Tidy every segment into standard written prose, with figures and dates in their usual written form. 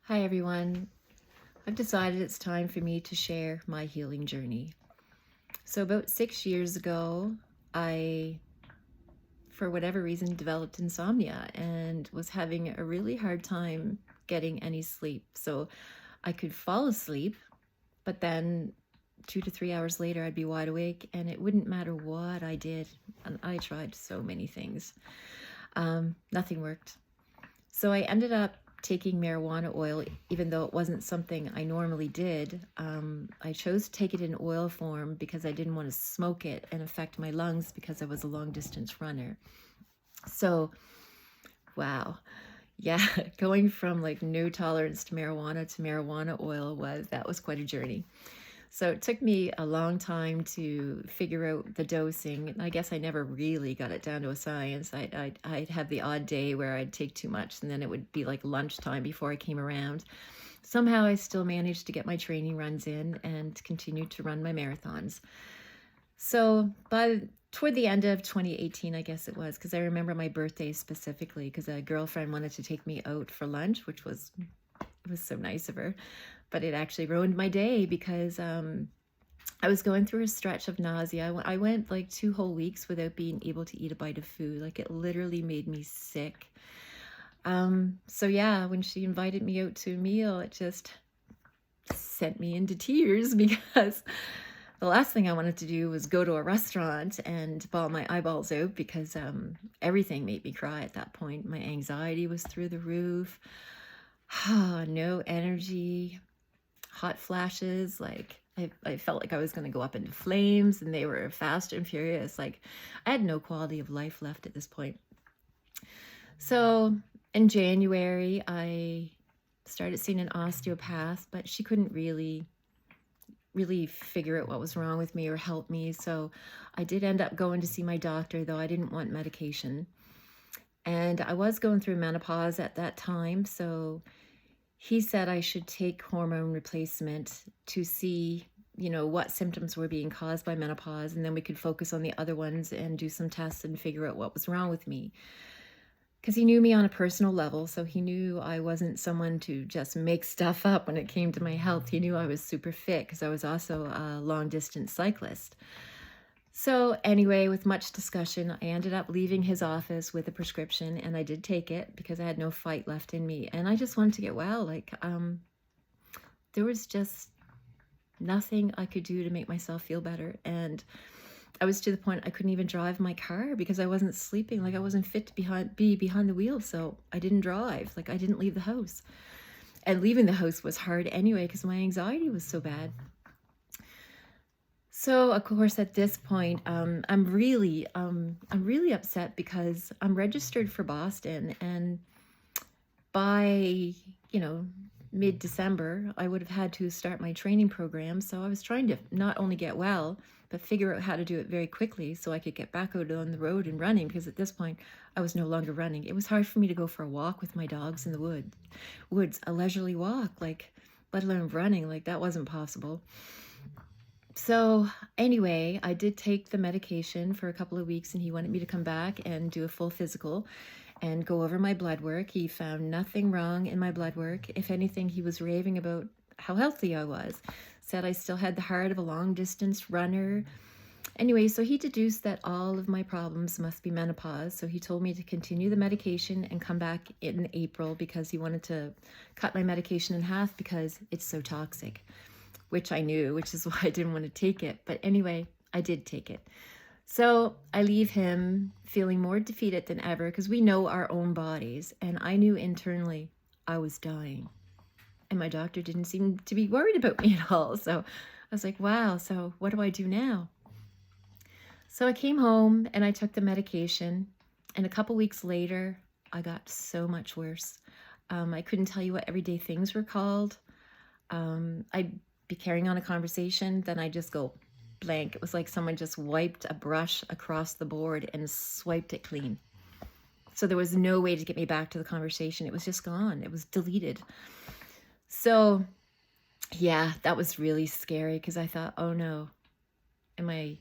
Hi everyone. I've decided it's time for me to share my healing journey. So about 6 years ago, I, for whatever reason, developed insomnia and was having a really hard time getting any sleep. So I could fall asleep, but then 2 to 3 hours later, I'd be wide awake and it wouldn't matter what I did. And I tried so many things. Nothing worked. So I ended up taking marijuana oil, even though it wasn't something I normally did. I chose to take it in oil form because I didn't want to smoke it and affect my lungs because I was a long distance runner. So, wow. Yeah, going from like no tolerance to marijuana oil was quite a journey. So it took me a long time to figure out the dosing. I guess I never really got it down to a science. I'd have the odd day where I'd take too much, and then it would be like lunchtime before I came around. Somehow I still managed to get my training runs in and continue to run my marathons. So toward the end of 2018, I guess it was, because I remember my birthday specifically, because a girlfriend wanted to take me out for lunch, which was it was so nice of her, but it actually ruined my day because I was going through a stretch of nausea. I went like 2 whole weeks without being able to eat a bite of food. Like it literally made me sick. So yeah, when she invited me out to a meal, it just sent me into tears because the last thing I wanted to do was go to a restaurant and bawl my eyeballs out because everything made me cry at that point. My anxiety was through the roof. No energy, hot flashes. Like I felt like I was going to go up into flames and they were fast and furious. Like I had no quality of life left at this point. So in January, I started seeing an osteopath, but she couldn't really figure out what was wrong with me or help me. So I did end up going to see my doctor, though I didn't want medication. And I was going through menopause at that time, so he said I should take hormone replacement to see, what symptoms were being caused by menopause, and then we could focus on the other ones and do some tests and figure out what was wrong with me. Because he knew me on a personal level, so he knew I wasn't someone to just make stuff up when it came to my health. He knew I was super fit because I was also a long distance cyclist. So anyway, with much discussion, I ended up leaving his office with a prescription, and I did take it because I had no fight left in me. And I just wanted to get well. Like, there was just nothing I could do to make myself feel better. And I was to the point I couldn't even drive my car because I wasn't sleeping. Like I wasn't fit to be behind the wheel. So I didn't drive. Like I didn't leave the house. And leaving the house was hard anyway because my anxiety was so bad. So of course at this point, I'm really upset because I'm registered for Boston, and by mid-December, I would have had to start my training program. So I was trying to not only get well, but figure out how to do it very quickly so I could get back out on the road and running, because at this point I was no longer running. It was hard for me to go for a walk with my dogs in the woods, a leisurely walk, like let alone running, like that wasn't possible. So anyway, I did take the medication for a couple of weeks, and he wanted me to come back and do a full physical and go over my blood work. He found nothing wrong in my blood work. If anything, he was raving about how healthy I was. Said I still had the heart of a long distance runner. Anyway, so he deduced that all of my problems must be menopause. So he told me to continue the medication and come back in April because he wanted to cut my medication in half because it's so toxic, which I knew, which is why I didn't want to take it. But anyway, I did take it. So I leave him feeling more defeated than ever because we know our own bodies. And I knew internally I was dying. And my doctor didn't seem to be worried about me at all. So I was like, wow, so what do I do now? So I came home and I took the medication. And a couple weeks later, I got so much worse. I couldn't tell you what everyday things were called. I'd be carrying on a conversation, then I just go blank. It was like someone just wiped a brush across the board and swiped it clean. So there was no way to get me back to the conversation. It was just gone. It was deleted. So yeah, that was really scary because I thought, oh no, am I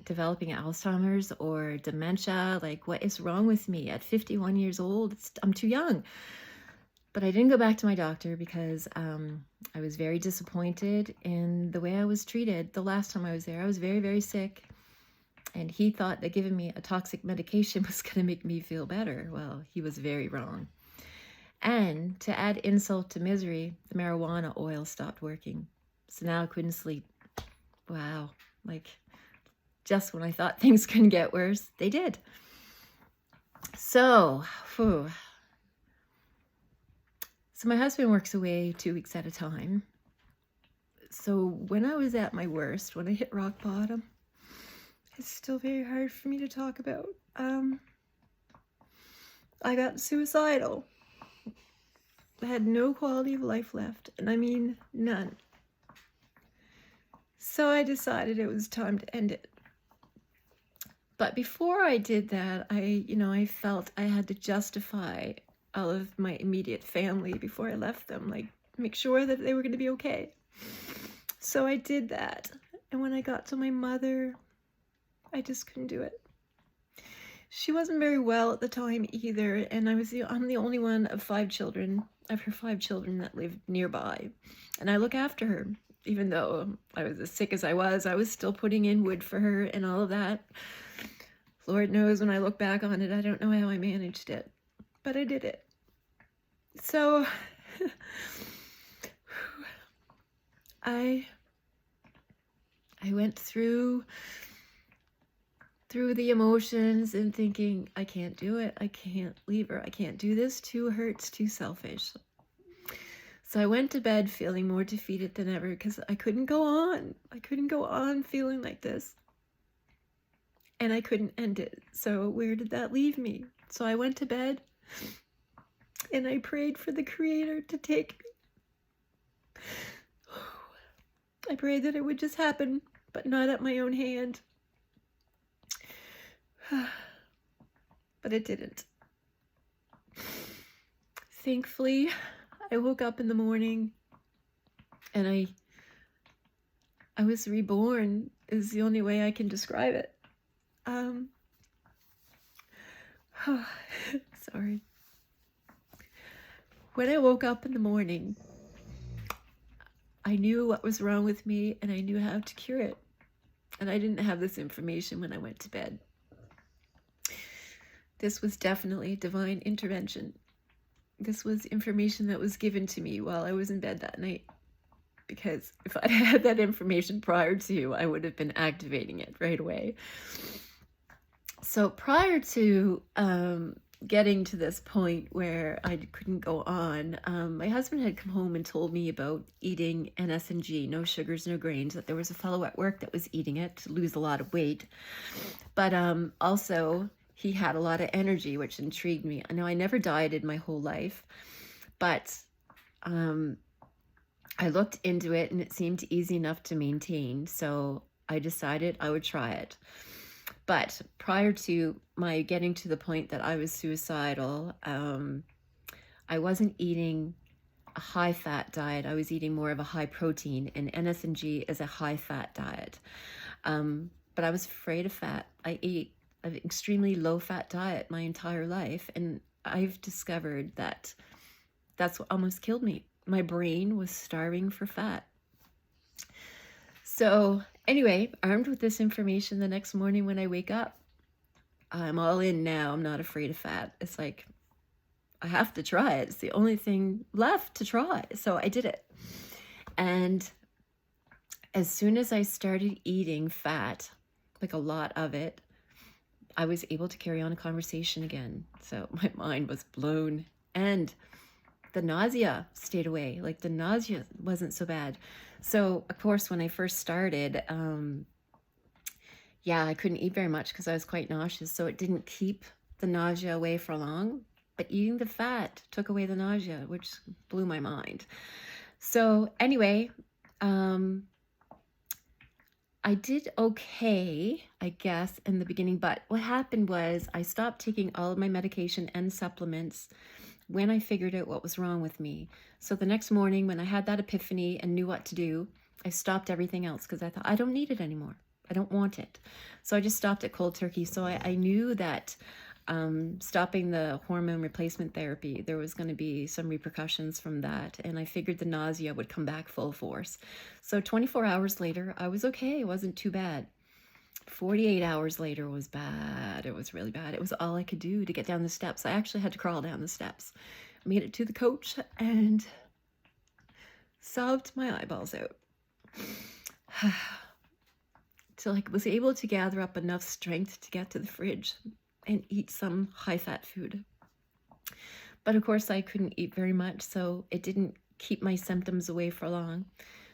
developing Alzheimer's or dementia? Like, what is wrong with me at 51 years old? I'm too young. But I didn't go back to my doctor because I was very disappointed in the way I was treated. The last time I was there, I was very, very sick. And he thought that giving me a toxic medication was going to make me feel better. Well, he was very wrong. And to add insult to misery, the marijuana oil stopped working. So now I couldn't sleep. Wow. Like, just when I thought things couldn't get worse, they did. So, whew. So my husband works away 2 weeks at a time. So when I was at my worst, when I hit rock bottom, it's still very hard for me to talk about. I got suicidal. I had no quality of life left, and I mean none. So I decided it was time to end it. But before I did that, I felt I had to justify all of my immediate family before I left them, like make sure that they were going to be okay. So I did that. And when I got to my mother, I just couldn't do it. She wasn't very well at the time either, and I'm the only one of 5 children, of her 5 children that lived nearby. And I look after her. Even though I was as sick as I was still putting in wood for her and all of that. Lord knows when I look back on it, I don't know how I managed it, but I did it. So I went through the emotions and thinking, I can't do it. I can't leave her. I can't do this. Too hurts, too selfish. So I went to bed feeling more defeated than ever because I couldn't go on. I couldn't go on feeling like this. And I couldn't end it. So where did that leave me? So I went to bed and I prayed for the Creator to take me. I prayed that it would just happen, but not at my own hand. But it didn't. Thankfully, I woke up in the morning and I was reborn is the only way I can describe it. Sorry. When I woke up in the morning, I knew what was wrong with me and I knew how to cure it. And I didn't have this information when I went to bed. This was definitely divine intervention. This was information that was given to me while I was in bed that night. Because if I had that information prior to, I would have been activating it right away. So prior to getting to this point where I couldn't go on, my husband had come home and told me about eating NSNG, no sugars, no grains, that there was a fellow at work that was eating it to lose a lot of weight. But also, he had a lot of energy, which intrigued me. I know I never dieted my whole life, but I looked into it and it seemed easy enough to maintain. So I decided I would try it. But prior to my getting to the point that I was suicidal, I wasn't eating a high-fat diet. I was eating more of a high-protein, and NSNG is a high-fat diet. But I was afraid of fat. I ate an extremely low-fat diet my entire life, and I've discovered that that's what almost killed me. My brain was starving for fat. So anyway, armed with this information, the next morning when I wake up, I'm all in now. I'm not afraid of fat. It's like, I have to try it. It's the only thing left to try. So I did it. And as soon as I started eating fat, like a lot of it, I was able to carry on a conversation again. So my mind was blown. And the nausea stayed away. Like the nausea wasn't so bad. So of course, when I first started, I couldn't eat very much because I was quite nauseous. So it didn't keep the nausea away for long. But eating the fat took away the nausea, which blew my mind. So anyway, I did okay, I guess, in the beginning. But what happened was I stopped taking all of my medication and supplements when I figured out what was wrong with me. So the next morning when I had that epiphany and knew what to do, I stopped everything else because I thought, I don't need it anymore. I don't want it. So I just stopped it cold turkey. So I knew that stopping the hormone replacement therapy, there was going to be some repercussions from that. And I figured the nausea would come back full force. So 24 hours later, I was okay. It wasn't too bad. 48 hours later was bad. It was really bad. It was all I could do to get down the steps. I actually had to crawl down the steps. I made it to the coach and sobbed my eyeballs out. Till I was able to gather up enough strength to get to the fridge and eat some high-fat food. But of course, I couldn't eat very much, so it didn't keep my symptoms away for long.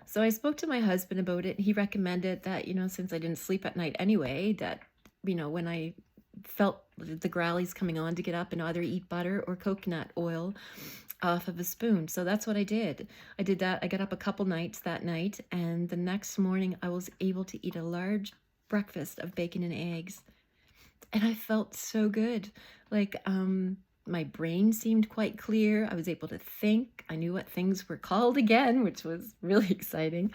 So I spoke to my husband about it. He recommended that, since I didn't sleep at night anyway, that, when I felt the growlies coming on, to get up and either eat butter or coconut oil off of a spoon. So that's what I did. I did that. I got up a couple nights that night, and the next morning I was able to eat a large breakfast of bacon and eggs. And I felt so good. Like, my brain seemed quite clear. I was able to think. I knew what things were called again, which was really exciting.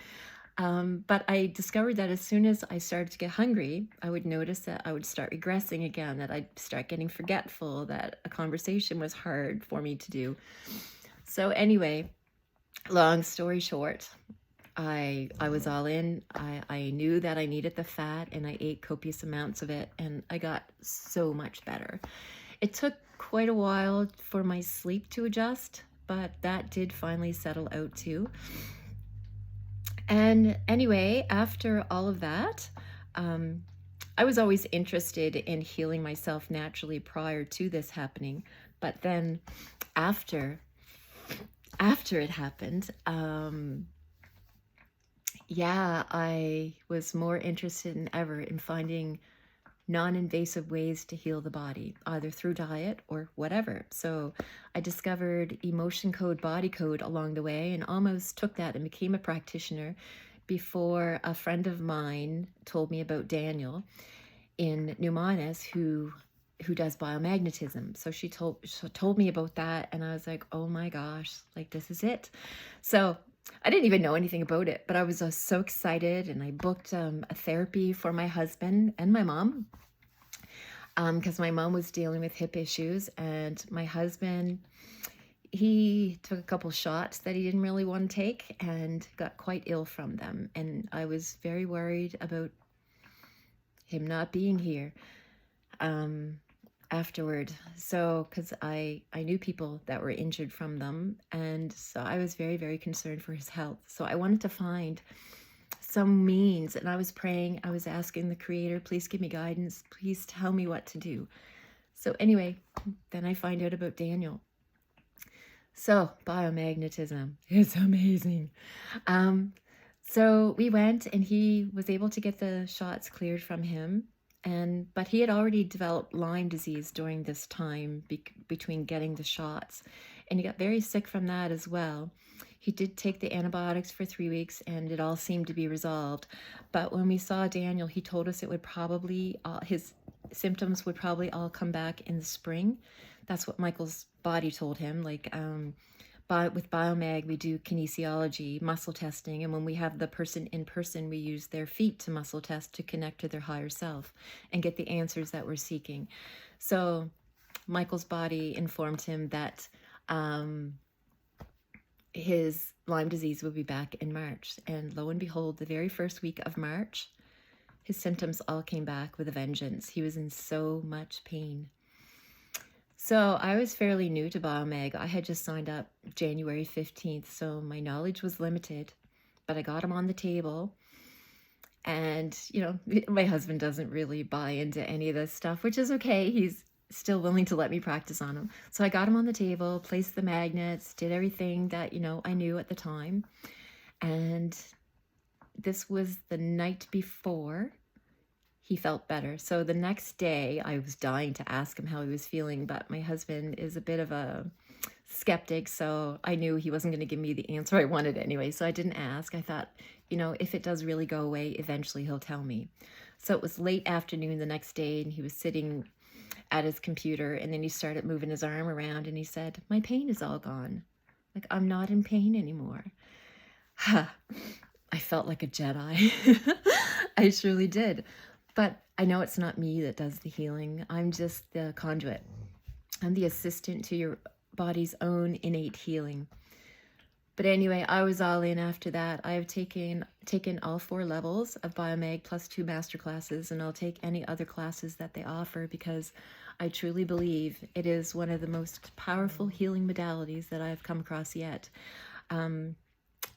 But I discovered that as soon as I started to get hungry, I would notice that I would start regressing again, that I'd start getting forgetful, that a conversation was hard for me to do. So anyway, long story short, I was all in. I knew that I needed the fat, and I ate copious amounts of it, and I got so much better. It took quite a while for my sleep to adjust, but that did finally settle out too. And anyway, after all of that, I was always interested in healing myself naturally prior to this happening. But then after it happened, I was more interested than ever in finding non-invasive ways to heal the body, either through diet or whatever. So I discovered Emotion Code, Body Code along the way, and almost took that and became a practitioner before a friend of mine told me about Daniel in New Minas who does biomagnetism. So she told me about that, and I was like, oh my gosh, like this is it. So I didn't even know anything about it, but I was so excited, and I booked a therapy for my husband and my mom, because my mom was dealing with hip issues, and my husband, he took a couple shots that he didn't really want to take and got quite ill from them. And I was very worried about him not being here afterward. So, because I knew people that were injured from them, and so I was very, very concerned for his health. So I wanted to find some means, and I was praying, I was asking the Creator, please give me guidance, please tell me what to do. So anyway, then I find out about Daniel. So biomagnetism, it's amazing. So we went, and he was able to get the shots cleared from him. But he had already developed Lyme disease during this time between getting the shots, and he got very sick from that as well. He did take the antibiotics for 3 weeks, and it all seemed to be resolved. But when we saw Daniel, he told us it would probably, his symptoms would probably all come back in the spring. That's what Michael's body told him. Like, with Biomag, we do kinesiology, muscle testing, and when we have the person in person, we use their feet to muscle test to connect to their higher self and get the answers that we're seeking. So Michael's body informed him that his Lyme disease would be back in March. And lo and behold, the very first week of March, his symptoms all came back with a vengeance. He was in so much pain. So I was fairly new to Biomag. I had just signed up January 15th, so my knowledge was limited, but I got him on the table. And, my husband doesn't really buy into any of this stuff, which is okay. He's still willing to let me practice on him. So I got him on the table, placed the magnets, did everything that, I knew at the time. And this was the night before he felt better. So the next day, I was dying to ask him how he was feeling, but my husband is a bit of a skeptic, so I knew he wasn't going to give me the answer I wanted anyway, so I didn't ask. I thought, if it does really go away, eventually he'll tell me. So it was late afternoon the next day, and he was sitting at his computer, and then he started moving his arm around, and he said, my pain is all gone. Like, I'm not in pain anymore. I felt like a Jedi. I surely did. But I know it's not me that does the healing. I'm just the conduit. I'm the assistant to your body's own innate healing. But anyway, I was all in after that. I have taken all 4 levels of Biomag plus 2 master classes, and I'll take any other classes that they offer because I truly believe it is one of the most powerful healing modalities that I've come across yet.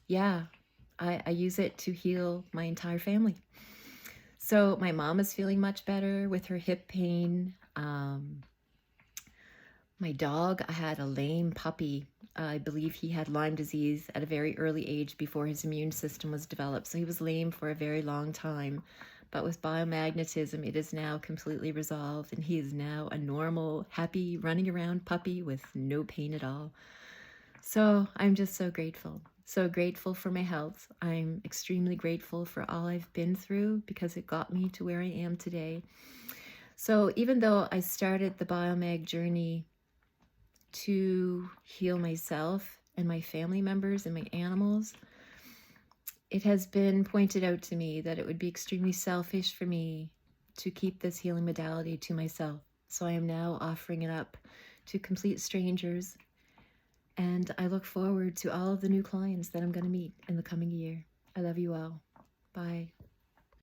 Yeah, I use it to heal my entire family. So my mom is feeling much better with her hip pain. My dog, I had a lame puppy. I believe he had Lyme disease at a very early age before his immune system was developed. So he was lame for a very long time. But with biomagnetism, it is now completely resolved, and he is now a normal, happy, running around puppy with no pain at all. So I'm just so grateful. So grateful for my health. I'm extremely grateful for all I've been through because it got me to where I am today. So even though I started the Biomag journey to heal myself and my family members and my animals, it has been pointed out to me that it would be extremely selfish for me to keep this healing modality to myself. So I am now offering it up to complete strangers, and I look forward to all of the new clients that I'm going to meet in the coming year. I love you all. Bye.